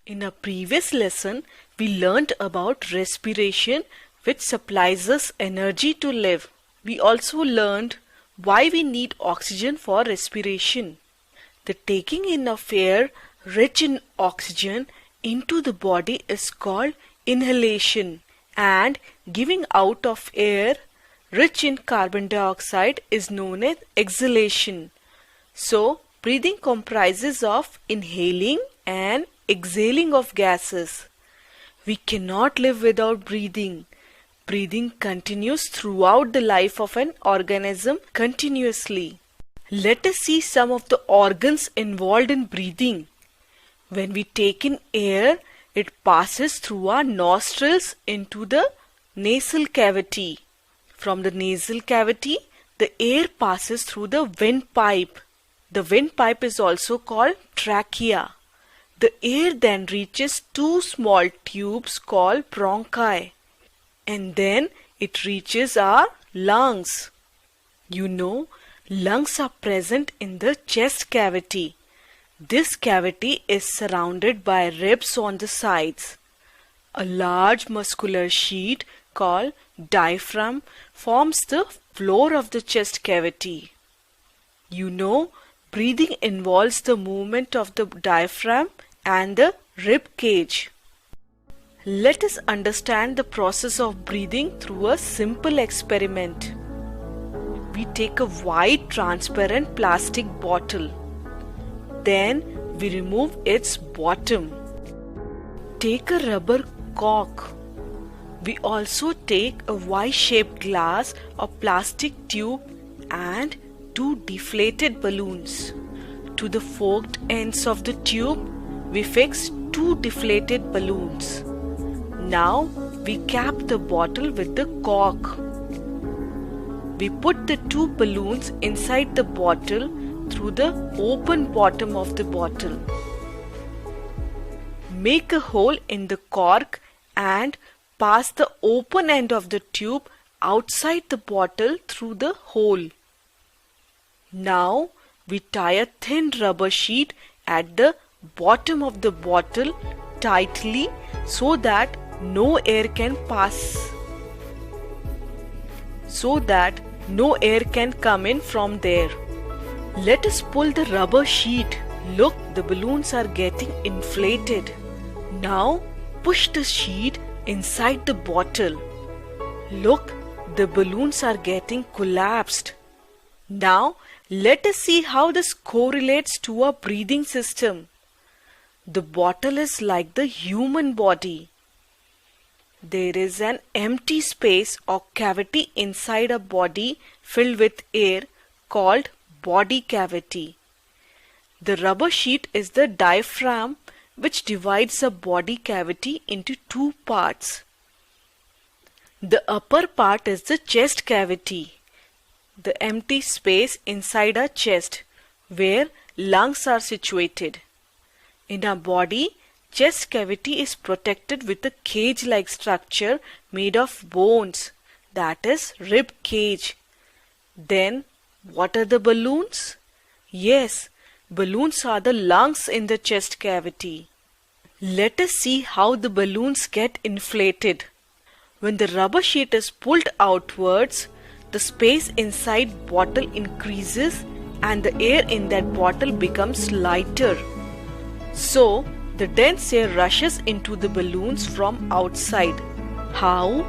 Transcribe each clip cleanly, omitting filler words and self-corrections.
In a previous lesson, we learnt about respiration, which supplies us energy to live. We also learned why we need oxygen for respiration. The taking in of air rich in oxygen into the body is called inhalation, and giving out of air rich in carbon dioxide is known as exhalation. So, breathing comprises of inhaling and exhaling of gases. We cannot live without breathing. Breathing continues throughout the life of an organism continuously. Let us see some of the organs involved in breathing. When we take in air, it passes through our nostrils into the nasal cavity. From the nasal cavity, the air passes through the windpipe. The windpipe is also called trachea. The air then reaches two small tubes called bronchi, and then it reaches our lungs. You know, lungs are present in the chest cavity. This cavity is surrounded by ribs on the sides. A large muscular sheet called diaphragm forms the floor of the chest cavity. You know, breathing involves the movement of the diaphragm and the rib cage. Let us understand the process of breathing through a simple experiment. We take a white transparent plastic bottle. Then we remove its bottom. Take a rubber cork. We also take a Y-shaped glass or plastic tube and two deflated balloons. To the forked ends of the tube, we fix two deflated balloons. Now we cap the bottle with the cork. We put the two balloons inside the bottle through the open bottom of the bottle. Make a hole in the cork and pass the open end of the tube outside the bottle through the hole. Now we tie a thin rubber sheet at the bottom of the bottle tightly so that no air can pass. So that no air can come in from there. Let us pull the rubber sheet. Look, the balloons are getting inflated. Now push the sheet inside the bottle. Look, the balloons are getting collapsed. Now let us see how this correlates to our breathing system. The bottle is like the human body. There is an empty space or cavity inside a body filled with air called body cavity. The rubber sheet is the diaphragm which divides a body cavity into two parts. The upper part is the chest cavity, the empty space inside our chest where lungs are situated. In our body, chest cavity is protected with a cage-like structure made of bones, that is rib cage. Then, what are the balloons? Yes, balloons are the lungs in the chest cavity. Let us see how the balloons get inflated. When the rubber sheet is pulled outwards, the space inside bottle increases and the air in that bottle becomes lighter. So, the dense air rushes into the balloons from outside. How?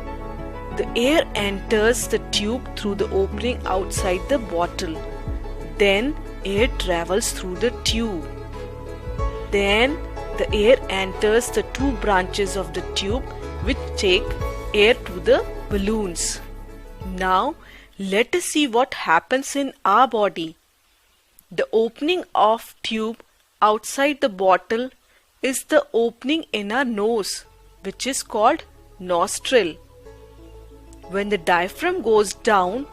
The air enters the tube through the opening outside the bottle. Then air travels through the tube. Then the air enters the two branches of the tube which take air to the balloons. Now let us see what happens in our body. The opening of tube outside the bottle is the opening in our nose, which is called nostril. When the diaphragm goes down,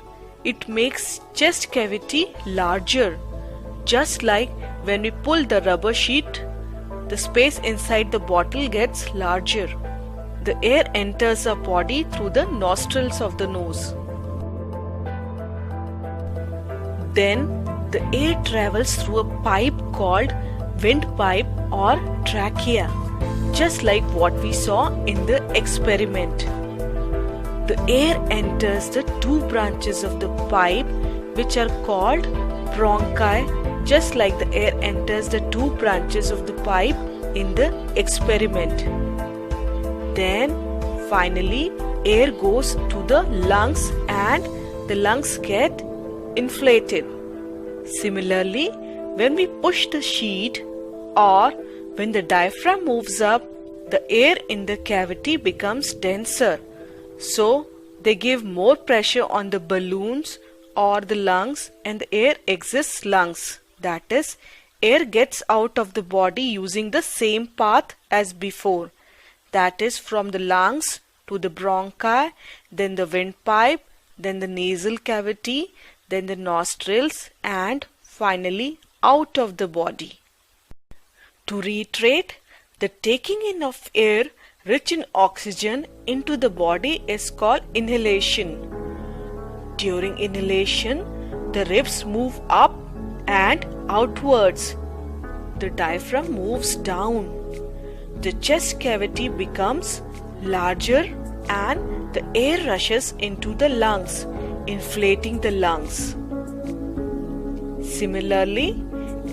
it makes chest cavity larger. Just like when we pull the rubber sheet, the space inside the bottle gets larger. The air enters our body through the nostrils of the nose. Then the air travels through a pipe called windpipe or trachea. just like what we saw in the experiment. The air enters the two branches of the pipe which are called bronchi, just like the air enters the two branches of the pipe in the experiment. Then finally air goes to the lungs and the lungs get inflated. Similarly, when we push the sheet or when the diaphragm moves up, the air in the cavity becomes denser. So they give more pressure on the balloons or the lungs, and the air exits lungs. That is, air gets out of the body using the same path as before. That is, from the lungs to the bronchi, then the windpipe, then the nasal cavity, then the nostrils, and finally out of the body. To reiterate, the taking in of air rich in oxygen into the body is called inhalation. During inhalation, the ribs move up and outwards. The diaphragm moves down. The chest cavity becomes larger and the air rushes into the lungs, inflating the lungs. Similarly,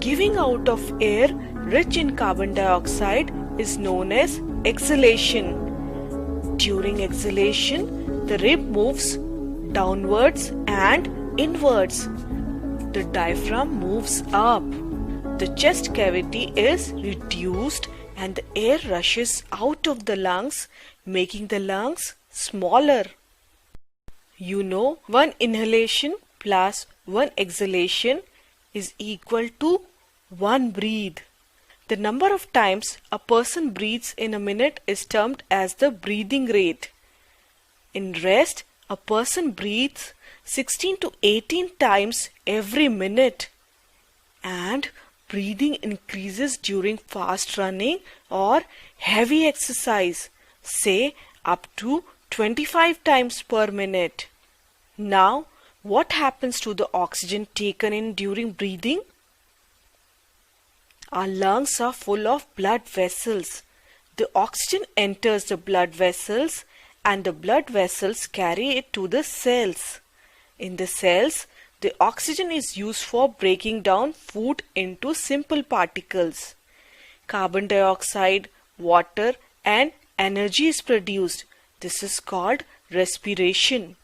giving out of air rich in carbon dioxide is known as exhalation. During exhalation, the rib moves downwards and inwards. The diaphragm moves up. The chest cavity is reduced and the air rushes out of the lungs, making the lungs smaller. You know, one inhalation plus one exhalation is equal to one breathe. The number of times a person breathes in a minute is termed as the breathing rate. In rest, a person breathes 16 to 18 times every minute, and breathing increases during fast running or heavy exercise, say up to 25 times per minute. Now, what happens to the oxygen taken in during breathing? Our lungs are full of blood vessels. The oxygen enters the blood vessels and the blood vessels carry it to the cells. In the cells, the oxygen is used for breaking down food into simple particles. Carbon dioxide, water, and energy is produced. This is called respiration.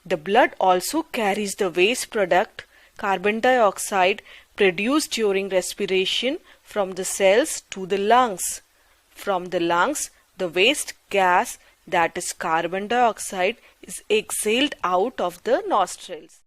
The blood also carries the waste product, carbon dioxide, produced during respiration from the cells to the lungs. From the lungs, the waste gas, that is carbon dioxide, is exhaled out of the nostrils.